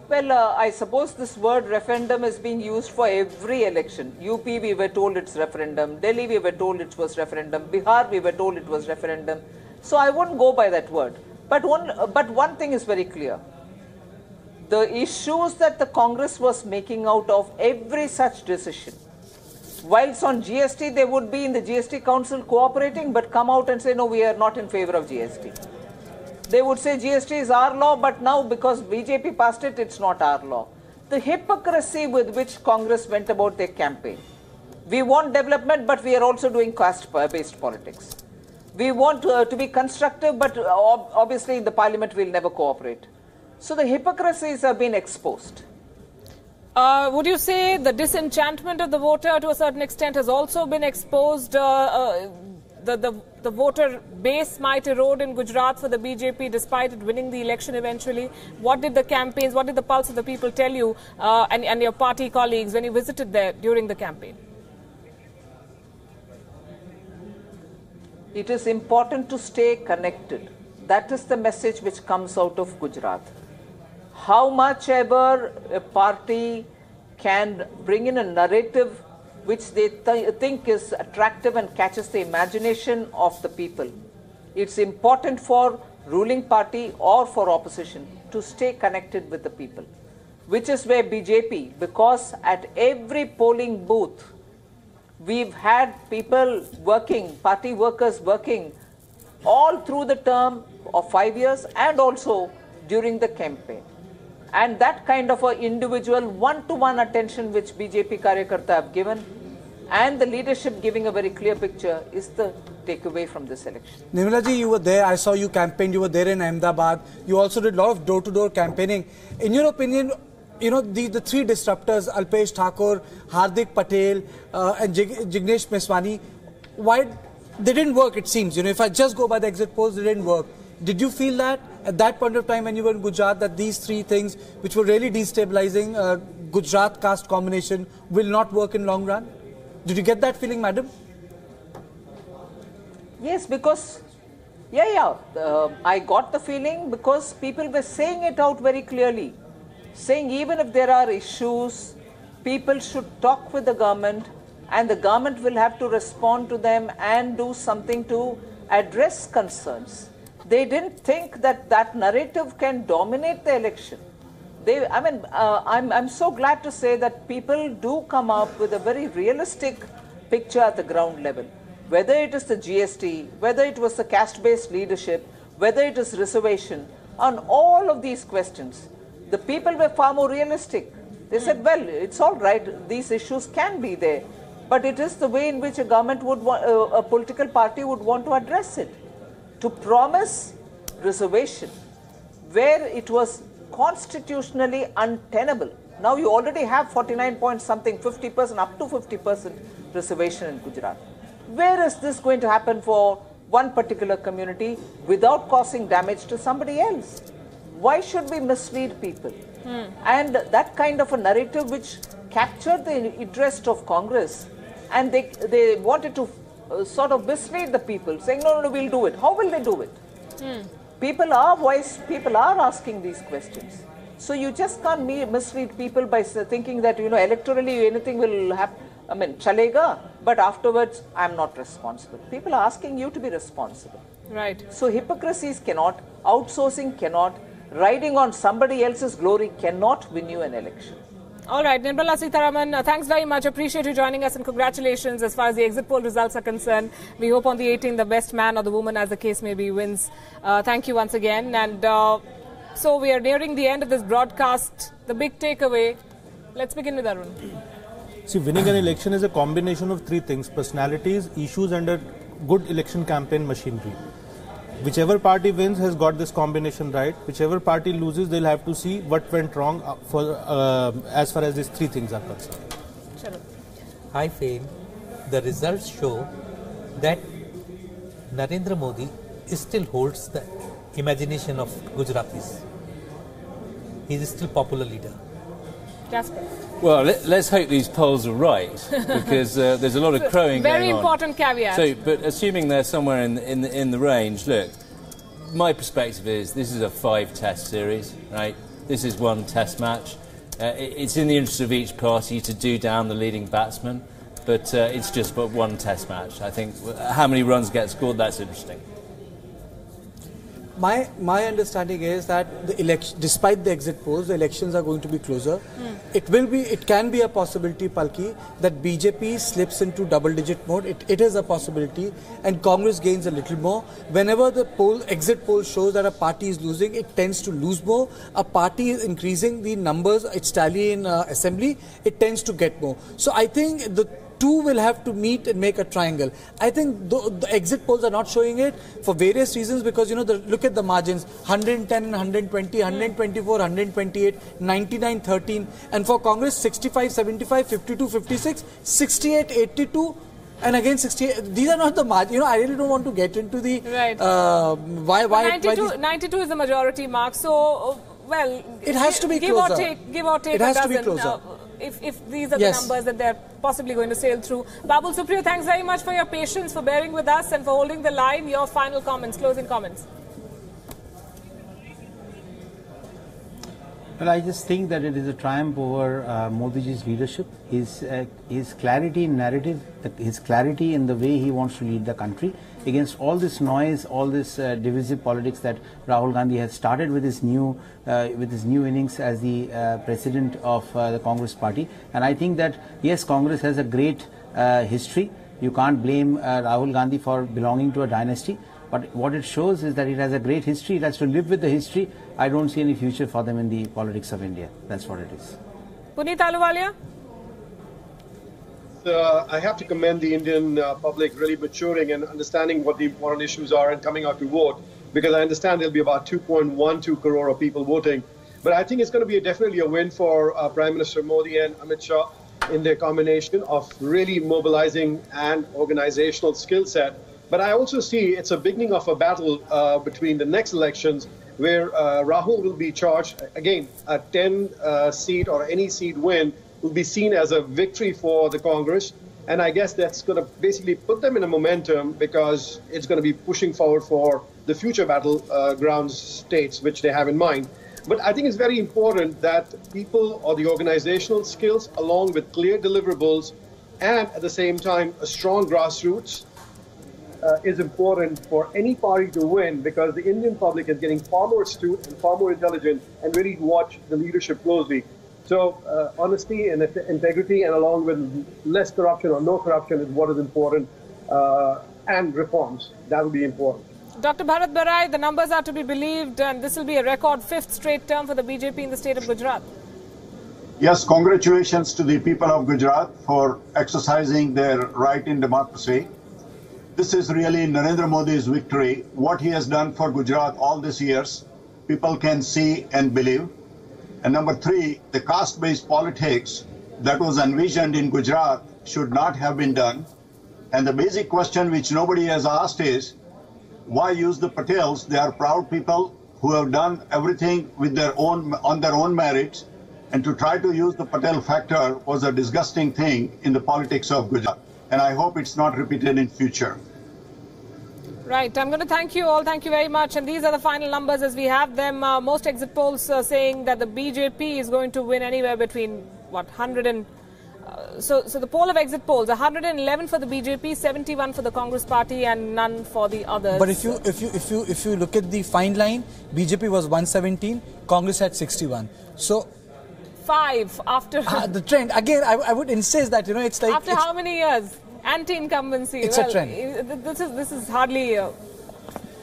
Well, I suppose this word referendum is being used for every election. UP, we were told it's referendum. Delhi, we were told it was referendum. Bihar, we were told it was referendum. So I wouldn't go by that word. But one thing is very clear. The issues that the Congress was making out of every such decision, whilst on GST, they would be in the GST Council cooperating, but come out and say, no, we are not in favor of GST. They would say GST is our law, but now because BJP passed it, it's not our law. The hypocrisy with which Congress went about their campaign. We want development, but we are also doing caste-based politics. We want to be constructive, but obviously in the parliament we'll never cooperate. So the hypocrisies have been exposed.
Would you say the disenchantment of the voter to a certain extent has also been exposed? The voter base might erode in Gujarat for the BJP despite it winning the election eventually. What did the campaigns, what did the pulse of the people tell you and your party colleagues when you visited there during the campaign?
It is important to stay connected. That is the message which comes out of Gujarat. How much ever a party can bring in a narrative which they think is attractive and catches the imagination of the people. It's important for ruling party or for opposition to stay connected with the people, which is where BJP, because at every polling booth, we've had people working, party workers working all through the term of 5 years and also during the campaign. And that kind of an individual one-to-one attention which BJP Karyakarta have given and the leadership giving a very clear picture is the takeaway from this election.
Nirmala ji, you were there. I saw you campaigned. You were there in Ahmedabad. You also did a lot of door-to-door campaigning. In your opinion, the three disruptors, Alpesh Thakur, Hardik Patel and Jignesh Meswani, why they didn't work, it seems. If I just go by the exit polls, they didn't work. Did you feel that at that point of time when you were in Gujarat that these three things which were really destabilizing Gujarat caste combination will not work in long run? Did you get that feeling, madam?
Yes, because, I got the feeling because people were saying it out very clearly. Saying even if there are issues, people should talk with the government and the government will have to respond to them and do something to address concerns. They didn't think that that narrative can dominate the election. I'm so glad to say that people do come up with a very realistic picture at the ground level. Whether it is the GST, whether it was the caste-based leadership, whether it is reservation, on all of these questions, the people were far more realistic. They said, well, it's all right, these issues can be there, but it is the way in which a government would a political party would want to address it. To promise reservation where it was constitutionally untenable. Now you already have 49 point something, 50%, up to 50% reservation in Gujarat. Where is this going to happen for one particular community without causing damage to somebody else. Why should we mislead people? And that kind of a narrative which captured the interest of Congress, and they wanted to sort of mislead the people, saying, no, we'll do it. How will they do it? People are voiced, people are asking these questions. So you just can't mislead people by thinking that, electorally anything will happen. I mean, chalega, but afterwards I'm not responsible. People are asking you to be responsible.
Right.
So hypocrisies cannot, outsourcing cannot, riding on somebody else's glory cannot win you an election.
All right, Nirmala Sitharaman, thanks very much. Appreciate you joining us and congratulations as far as the exit poll results are concerned. We hope on the 18th the best man or the woman, as the case may be, wins. Thank you once again. And so we are nearing the end of this broadcast. The big takeaway. Let's begin with Arun.
See, winning an election is a combination of three things: personalities, issues, and a good election campaign machinery. Whichever party wins has got this combination right. Whichever party loses, they'll have to see what went wrong as far as these three things are concerned.
Sure.
I feel the results show that Narendra Modi still holds the imagination of Gujaratis. He is still popular leader.
Jasper.
Well, let's hope these polls are right, because there's a lot of crowing going on.
Very important caveat.
So, but assuming they're somewhere in the range, look, my perspective is this is a 5-test series, right? This is one test match. It's in the interest of each party to do down the leading batsman, but it's just but one test match. I think how many runs get scored, that's interesting.
My understanding is that the election, despite the exit polls, the elections are going to be closer. It can be a possibility, Palki, that BJP slips into double-digit mode. It is a possibility, and Congress gains a little more. Whenever the exit poll shows that a party is losing, it tends to lose more. A party is increasing the numbers, its tally in assembly, it tends to get more. So I think the two will have to meet and make a triangle. I think the exit polls are not showing it for various reasons, because look at the margins: 110 and 120, 124, 128, 99, 13, and for Congress 65, 75, 52, 56, 68, 82. And again 68. These are not the margins. I really don't want to get into the
right.
Why
92 is the majority mark. So well,
it has to be
give
closer.
Give or take.
It has to be closer.
If these are the numbers that they're possibly going to sail through. Babul Supriyo, thanks very much for your patience, for bearing with us and for holding the line. Your final comments, closing comments.
Well, I just think that it is a triumph over Modi's leadership, his clarity in narrative, his clarity in the way he wants to lead the country against all this noise, all this divisive politics that Rahul Gandhi has started with his new innings as the president of the Congress party. And I think that yes, Congress has a great history. You can't blame Rahul Gandhi for belonging to a dynasty. But what it shows is that it has a great history. It has to live with the history. I don't see any future for them in the politics of India. That's what it is.
Puneet Ahluwalia?
I have to commend the Indian public really maturing and understanding what the important issues are and coming out to vote, because I understand there'll be about 2.12 crore of people voting. But I think it's going to be definitely a win for Prime Minister Modi and Amit Shah in their combination of really mobilizing and organizational skill set. But I also see it's a beginning of a battle between the next elections, where Rahul will be charged. Again, a 10 seat or any seat win will be seen as a victory for the Congress. And I guess that's going to basically put them in a momentum, because it's going to be pushing forward for the future battleground states, which they have in mind. But I think it's very important that people, or the organizational skills, along with clear deliverables and at the same time a strong grassroots, is important for any party to win, because the Indian public is getting far more astute and far more intelligent and really watch the leadership closely. So honesty and integrity, and along with less corruption or no corruption, is what is important, and reforms. That will be important.
Dr. Bharat Barai, the numbers are to be believed, and this will be a record 5th straight term for the BJP in the state of Gujarat.
Yes, congratulations to the people of Gujarat for exercising their right in democracy. This is really Narendra Modi's victory. What he has done for Gujarat all these years, people can see and believe. And number 3, the caste-based politics that was envisioned in Gujarat should not have been done. And the basic question which nobody has asked is, Why use the Patels? They are proud people who have done everything with on their own merits, and to try to use the Patel factor was a disgusting thing in the politics of Gujarat. And I hope it's not repeated in future.
Right. I'm going to thank you all. Thank you very much. And these are the final numbers as we have them. Most exit polls saying that the BJP is going to win anywhere between, what, 100 and... So the poll of exit polls, 111 for the BJP, 71 for the Congress party, and none for the others.
But if you look at the fine line, BJP was 117, Congress had 61. So
5 after
the trend again. I would insist that it's like
after how many years anti-incumbency.
It's a trend.
This is hardly.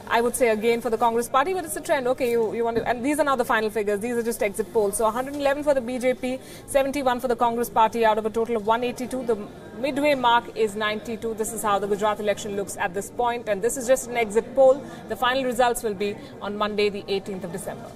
I would say a gain for the Congress party, but it's a trend. Okay, you want to, and these are now the final figures. These are just exit polls. So 111 for the BJP, 71 for the Congress party out of a total of 182. The midway mark is 92. This is how the Gujarat election looks at this point, and this is just an exit poll. The final results will be on Monday, the 18th of December.